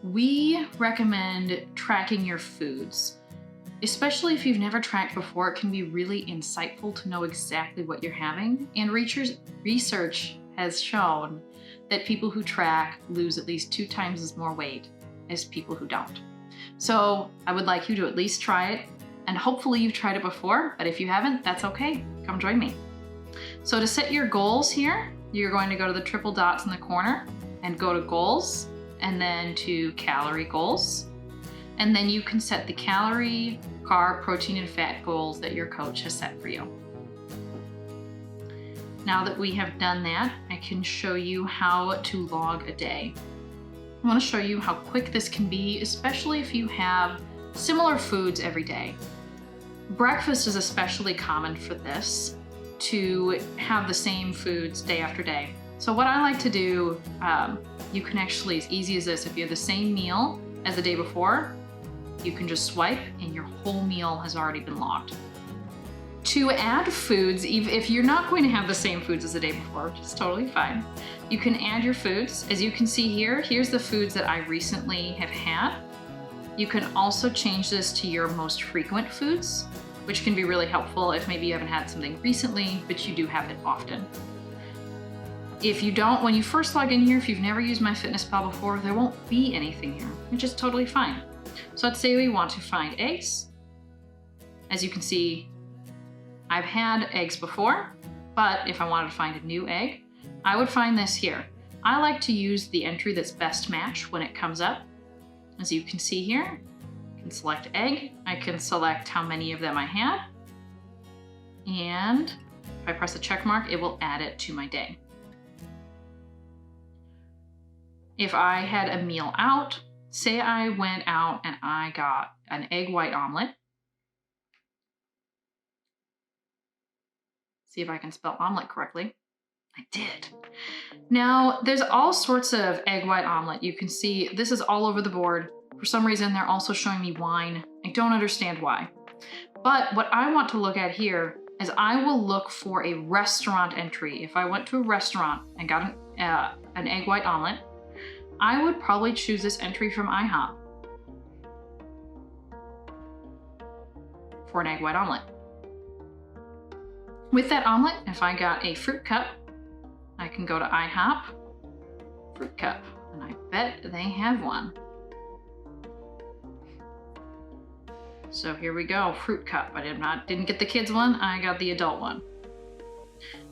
We recommend tracking your foods. Especially if you've never tracked before, it can be really insightful to know exactly what you're having. And research has shown that people who track lose at least 2 times as more weight as people who don't. So I would like you to at least try it. And hopefully you've tried it before, but if you haven't, that's okay. Come join me. So to set your goals here, you're going to go to the triple dots in the corner and go to goals and then to calorie goals. And then you can set the calorie, carb, protein, and fat goals that your coach has set for you. Now that we have done that, I can show you how to log a day. I want to show you how quick this can be, especially if you have similar foods every day. Breakfast is especially common for this, to have the same foods day after day. So what I like to do, you can actually, as easy as this, if you have the same meal as the day before, you can just swipe and your whole meal has already been logged. To add foods, if you're not going to have the same foods as the day before, which is totally fine, you can add your foods. As you can see here, here's the foods that I recently have had. You can also change this to your most frequent foods, which can be really helpful if maybe you haven't had something recently, but you do have it often. If you don't, when you first log in here, if you've never used MyFitnessPal before, there won't be anything here, which is totally fine. So let's say we want to find eggs. As you can see, I've had eggs before, but if I wanted to find a new egg, I would find this here. I like to use the entry that's best match when it comes up. As you can see here, I can select egg. I can select how many of them I had. And if I press a check mark, it will add it to my day. If I had a meal out, say I went out and I got an egg white omelet. See if I can spell omelet correctly. I did. Now, there's all sorts of egg white omelet. You can see this is all over the board. For some reason, they're also showing me wine. I don't understand why. But what I want to look at here is I will look for a restaurant entry. If I went to a restaurant and got an egg white omelet, I would probably choose this entry from IHOP for an egg white omelet. With that omelet, if I got a fruit cup, I can go to IHOP, fruit cup, and I bet they have one. So here we go, fruit cup. I didn't get the kids one, I got the adult one.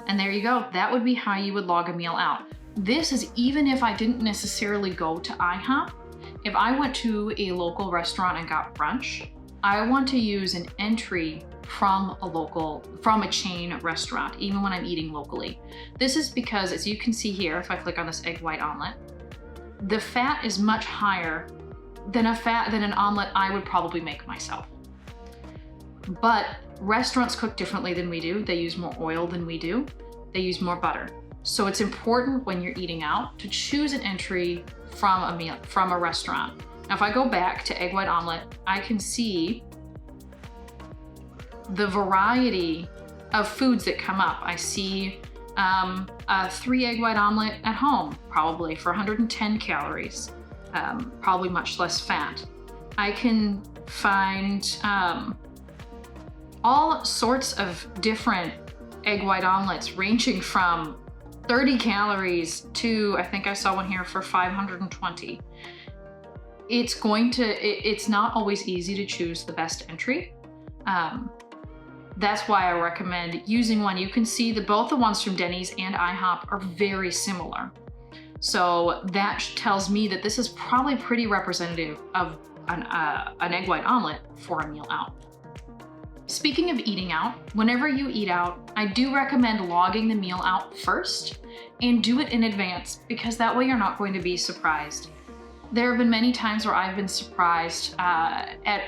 And there you go, that would be how you would log a meal out. This is even if I didn't necessarily go to IHOP. If I went to a local restaurant and got brunch, I want to use an entry from a chain restaurant, even when I'm eating locally. This is because, as you can see here, if I click on this egg white omelet, the fat is much higher than an omelet I would probably make myself. But restaurants cook differently than we do. They use more oil than we do. They use more butter. So it's important when you're eating out to choose an entry from a restaurant. Now, if I go back to egg white omelet, I can see the variety of foods that come up. I see a 3 egg white omelet at home, probably for 110 calories, probably much less fat. I can find all sorts of different egg white omelets ranging from 30 calories to, I think I saw one here for 520. It's not always easy to choose the best entry. That's why I recommend using one. You can see that both the ones from Denny's and IHOP are very similar. So that tells me that this is probably pretty representative of an egg white omelet for a meal out. Speaking of eating out, whenever you eat out, I do recommend logging the meal out first and do it in advance, because that way you're not going to be surprised. There have been many times where I've been surprised at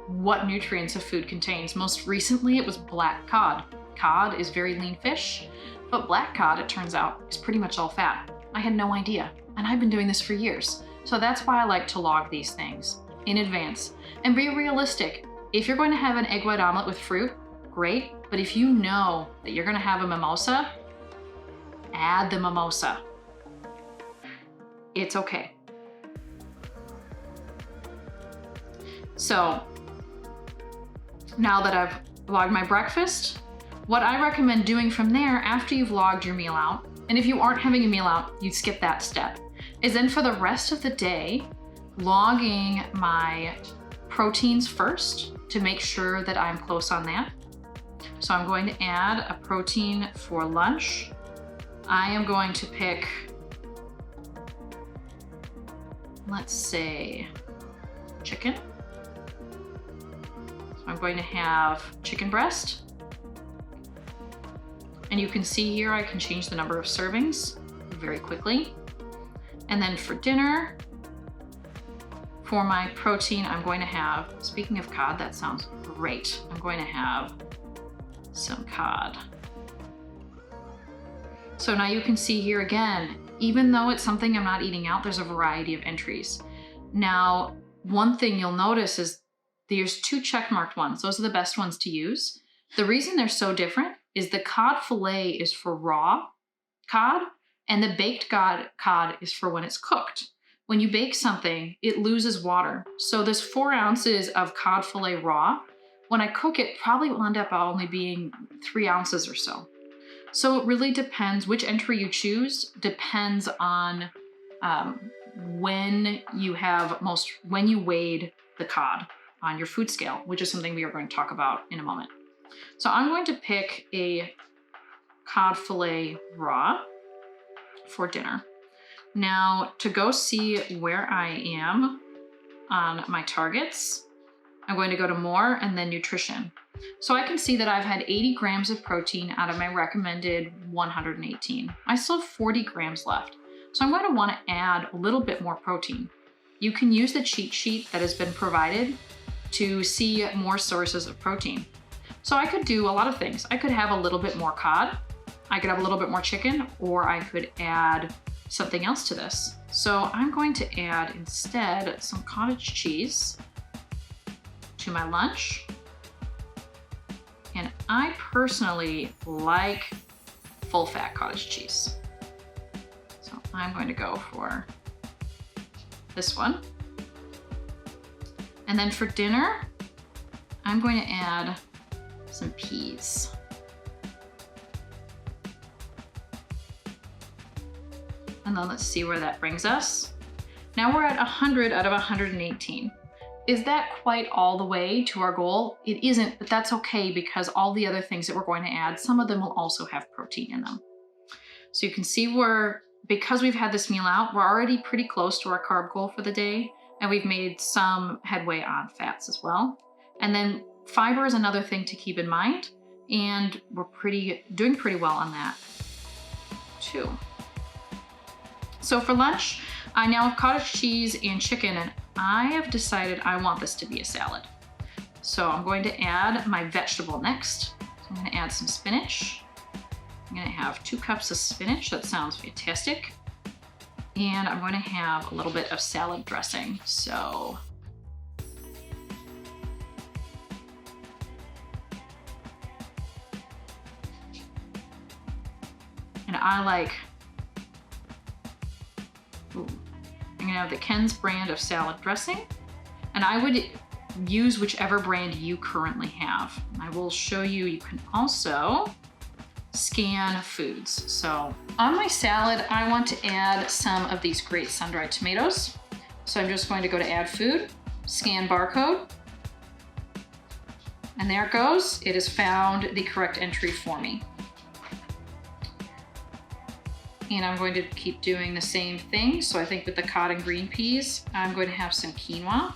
what nutrients a food contains. Most recently, it was black cod. Cod is very lean fish, but black cod, it turns out, is pretty much all fat. I had no idea, and I've been doing this for years. So that's why I like to log these things in advance and be realistic. If you're going to have an egg white omelet with fruit, great, but if you know that you're going to have a mimosa, add the mimosa. It's okay. So now that I've logged my breakfast, what I recommend doing from there after you've logged your meal out, and if you aren't having a meal out, you'd skip that step, is then for the rest of the day, logging my proteins first to make sure that I'm close on that. So I'm going to add a protein for lunch. I am going to pick, let's say, chicken. So I'm going to have chicken breast. And you can see here I can change the number of servings very quickly. And then for dinner, for my protein, I'm going to have, speaking of cod, that sounds great. I'm going to have some cod. So now you can see here again, even though it's something I'm not eating out, there's a variety of entries. Now, one thing you'll notice is there's 2 checkmarked ones. Those are the best ones to use. The reason they're so different is the cod fillet is for raw cod, and the baked cod is for when it's cooked. When you bake something, it loses water. So this 4 ounces of cod fillet raw, when I cook it, probably will end up only being 3 ounces or so. So it really depends, which entry you choose depends on when you weighed the cod on your food scale, which is something we are going to talk about in a moment. So I'm going to pick a cod fillet raw for dinner. Now, to go see where I am on my targets, I'm going to go to more and then nutrition. So I can see that I've had 80 grams of protein out of my recommended 118. I still have 40 grams left. So I'm going to want to add a little bit more protein. You can use the cheat sheet that has been provided to see more sources of protein. So I could do a lot of things. I could have a little bit more cod, I could have a little bit more chicken, or I could add something else to this. So I'm going to add instead some cottage cheese to my lunch. And I personally like full fat cottage cheese. So I'm going to go for this one. And then for dinner, I'm going to add some peas. And then let's see where that brings us. Now we're at 100 out of 118. Is that quite all the way to our goal? It isn't, but that's okay because all the other things that we're going to add, some of them will also have protein in them. So you can see because we've had this meal out, we're already pretty close to our carb goal for the day, and we've made some headway on fats as well. And then fiber is another thing to keep in mind, and we're doing pretty well on that too. So for lunch, I now have cottage cheese and chicken, and I have decided I want this to be a salad. So I'm going to add my vegetable next. So I'm going to add some spinach. I'm going to have 2 cups of spinach. That sounds fantastic. And I'm going to have a little bit of salad dressing. So and I like, I'm gonna have the Ken's brand of salad dressing, and I would use whichever brand you currently have. I will show you, you can also scan foods. So on my salad, I want to add some of these great sun-dried tomatoes. So I'm just going to go to add food, scan barcode, and there it goes. It has found the correct entry for me. And I'm going to keep doing the same thing. So I think with the cod and green peas, I'm going to have some quinoa.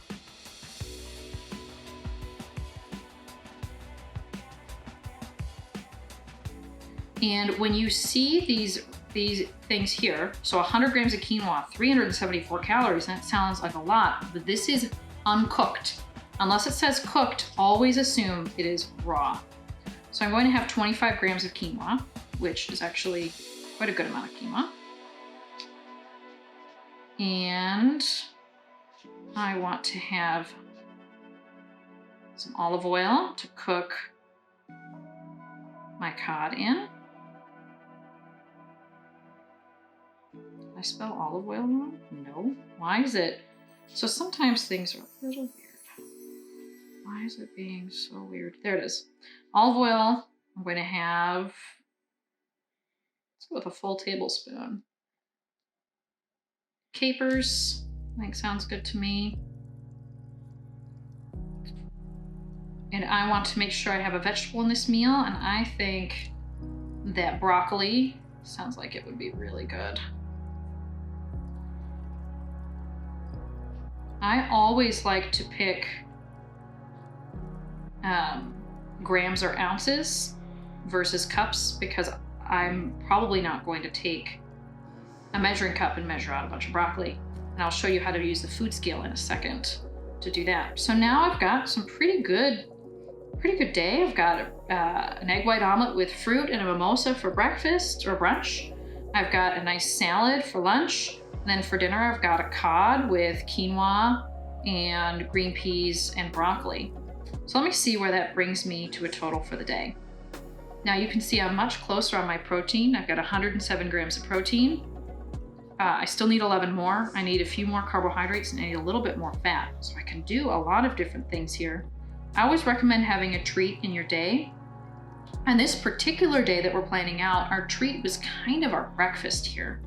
And when you see these things here, so 100 grams of quinoa, 374 calories, and that sounds like a lot, but this is uncooked. Unless it says cooked, always assume it is raw. So I'm going to have 25 grams of quinoa, which is actually quite a good amount of quinoa. And I want to have some olive oil to cook my cod in. Did I spell olive oil wrong? No. Why is it? So sometimes things are a little weird. Why is it being so weird? There it is. Olive oil. I'm going to have, let's go with a full tablespoon. Capers, I think sounds good to me. And I want to make sure I have a vegetable in this meal, and I think that broccoli sounds like it would be really good. I always like to pick grams or ounces versus cups, because I'm probably not going to take a measuring cup and measure out a bunch of broccoli. And I'll show you how to use the food scale in a second to do that. So now I've got some pretty good day. I've got an egg white omelet with fruit and a mimosa for breakfast or brunch. I've got a nice salad for lunch. And then for dinner, I've got a cod with quinoa and green peas and broccoli. So let me see where that brings me to a total for the day. Now you can see I'm much closer on my protein. I've got 107 grams of protein. I still need 11 more. I need a few more carbohydrates and I need a little bit more fat. So I can do a lot of different things here. I always recommend having a treat in your day. And this particular day that we're planning out, our treat was kind of our breakfast here.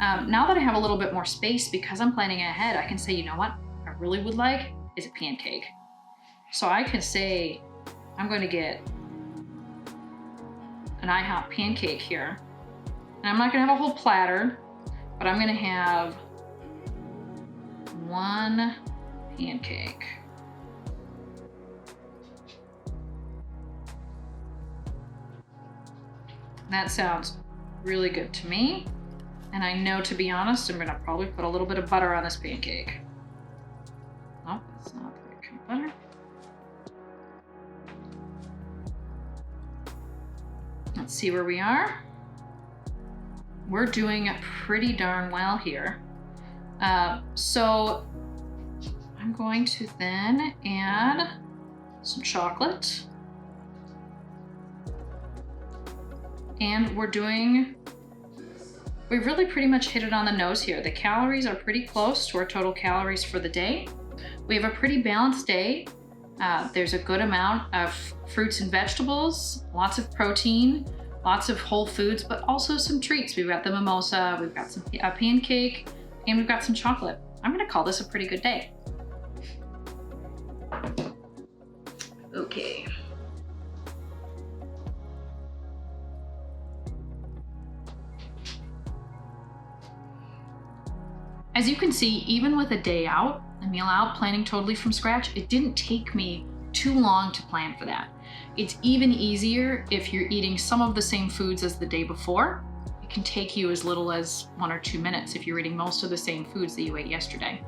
Now that I have a little bit more space, because I'm planning ahead, I can say, you know what I really would like is a pancake. So I can say, I'm going to get an IHOP pancake here. And I'm not going to have a whole platter, but I'm going to have one pancake. That sounds really good to me. And I know, to be honest, I'm going to probably put a little bit of butter on this pancake. Oh, that's not the right kind of butter. Let's see where we are. We're doing pretty darn well here. So I'm going to then add some chocolate. And we really pretty much hit it on the nose here. The calories are pretty close to our total calories for the day. We have a pretty balanced day. There's a good amount of fruits and vegetables, lots of protein, lots of whole foods, but also some treats. We've got the mimosa, we've got a pancake, and we've got some chocolate. I'm gonna call this a pretty good day. Okay. As you can see, even with a day out, a meal out, planning totally from scratch, it didn't take me too long to plan for that. It's even easier if you're eating some of the same foods as the day before. It can take you as little as 1 or 2 minutes if you're eating most of the same foods that you ate yesterday.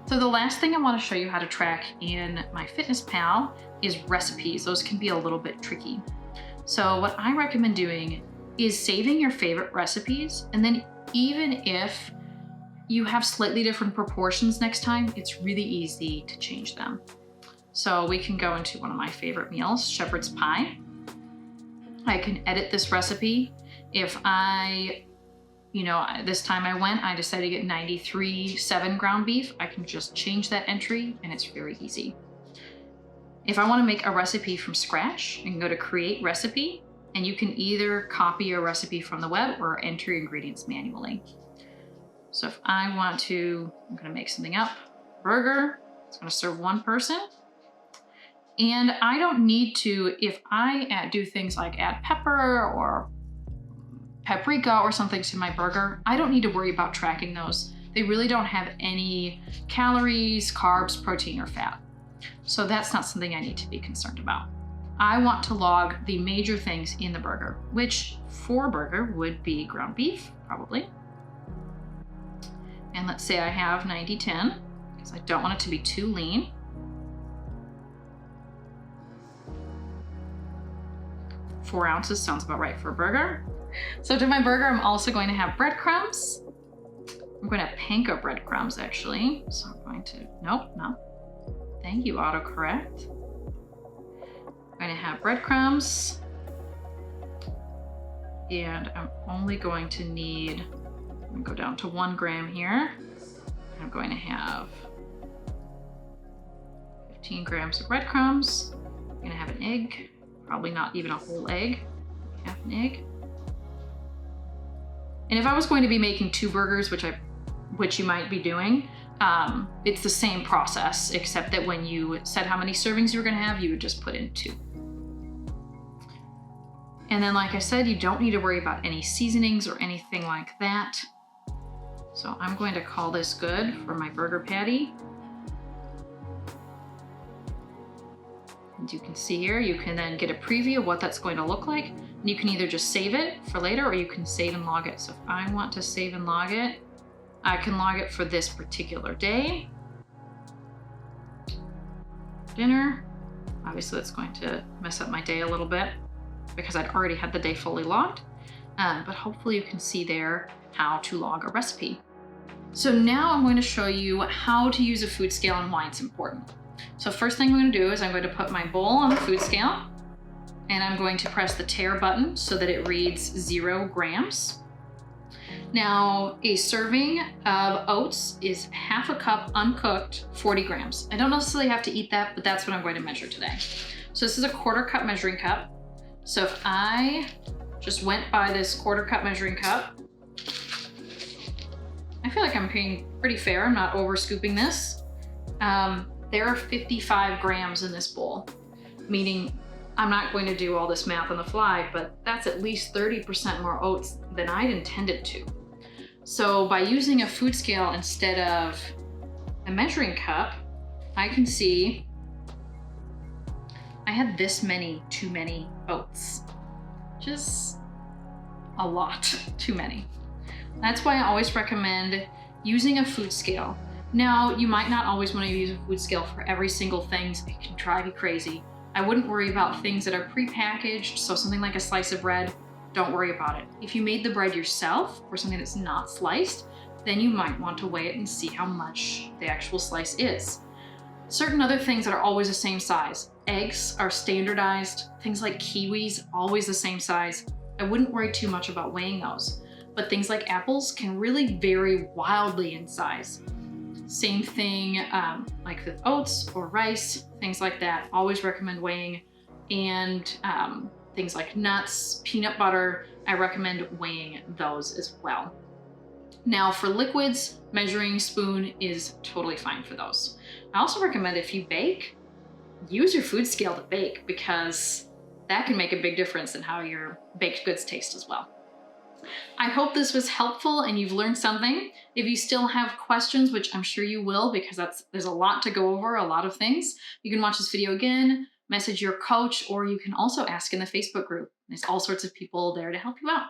So the last thing I want to show you how to track in MyFitnessPal is recipes. Those can be a little bit tricky. So what I recommend doing is saving your favorite recipes, and then even if you have slightly different proportions next time, it's really easy to change them. So we can go into one of my favorite meals, shepherd's pie. I can edit this recipe. If this time I decided to get 93.7 ground beef, I can just change that entry and it's very easy. If I want to make a recipe from scratch, I can go to create recipe, and you can either copy a recipe from the web or enter ingredients manually. So if I want to, I'm going to make something up, burger, it's going to serve one person. And I don't need to, if I do things like add pepper or paprika or something to my burger, I don't need to worry about tracking those. They really don't have any calories, carbs, protein, or fat. So that's not something I need to be concerned about. I want to log the major things in the burger, which for a burger would be ground beef, probably. And let's say I have 90-10, because I don't want it to be too lean. Four ounces sounds about right for a burger. So to my burger, I'm also going to have breadcrumbs. I'm going to have panko breadcrumbs, actually. So I'm going to, nope, no. Thank you, autocorrect. I'm going to have breadcrumbs. And I'm only going to need, I'm going to go down to 1 gram here. I'm going to have 15 grams of breadcrumbs. I'm gonna have an egg, probably not even a whole egg, half an egg. And if I was going to be making 2 burgers, which you might be doing, it's the same process, except that when you said how many servings you were gonna have, you would just put in 2. And then, like I said, you don't need to worry about any seasonings or anything like that. So I'm going to call this good for my burger patty. As you can see here, you can then get a preview of what that's going to look like. And you can either just save it for later or you can save and log it. So if I want to save and log it, I can log it for this particular day. Dinner. Obviously that's going to mess up my day a little bit because I'd already had the day fully logged. But hopefully you can see there how to log a recipe. So now I'm going to show you how to use a food scale and why it's important. So first thing I'm going to do is I'm going to put my bowl on the food scale and I'm going to press the tare button so that it reads 0 grams. Now, a serving of oats is half a cup uncooked, 40 grams. I don't necessarily have to eat that, but that's what I'm going to measure today. So this is a 1/4 cup measuring cup. So if I just went by this 1/4 cup measuring cup, I feel like I'm being pretty fair. I'm not over scooping this. There are 55 grams in this bowl, meaning I'm not going to do all this math on the fly, but that's at least 30% more oats than I'd intended to. So by using a food scale instead of a measuring cup, I can see I had this many too many oats. Just a lot too many. That's why I always recommend using a food scale. Now, you might not always want to use a food scale for every single thing. It can drive you crazy. I wouldn't worry about things that are pre-packaged, so something like a slice of bread, don't worry about it. If you made the bread yourself or something that's not sliced, then you might want to weigh it and see how much the actual slice is. Certain other things that are always the same size. Eggs are standardized. Things like kiwis, always the same size. I wouldn't worry too much about weighing those. But things like apples can really vary wildly in size. Same thing like with oats or rice, things like that. Always recommend weighing. And things like nuts, peanut butter, I recommend weighing those as well. Now for liquids, measuring spoon is totally fine for those. I also recommend if you bake, use your food scale to bake because that can make a big difference in how your baked goods taste as well. I hope this was helpful and you've learned something. If you still have questions, which I'm sure you will because there's a lot to go over, a lot of things, you can watch this video again, message your coach, or you can also ask in the Facebook group. There's all sorts of people there to help you out.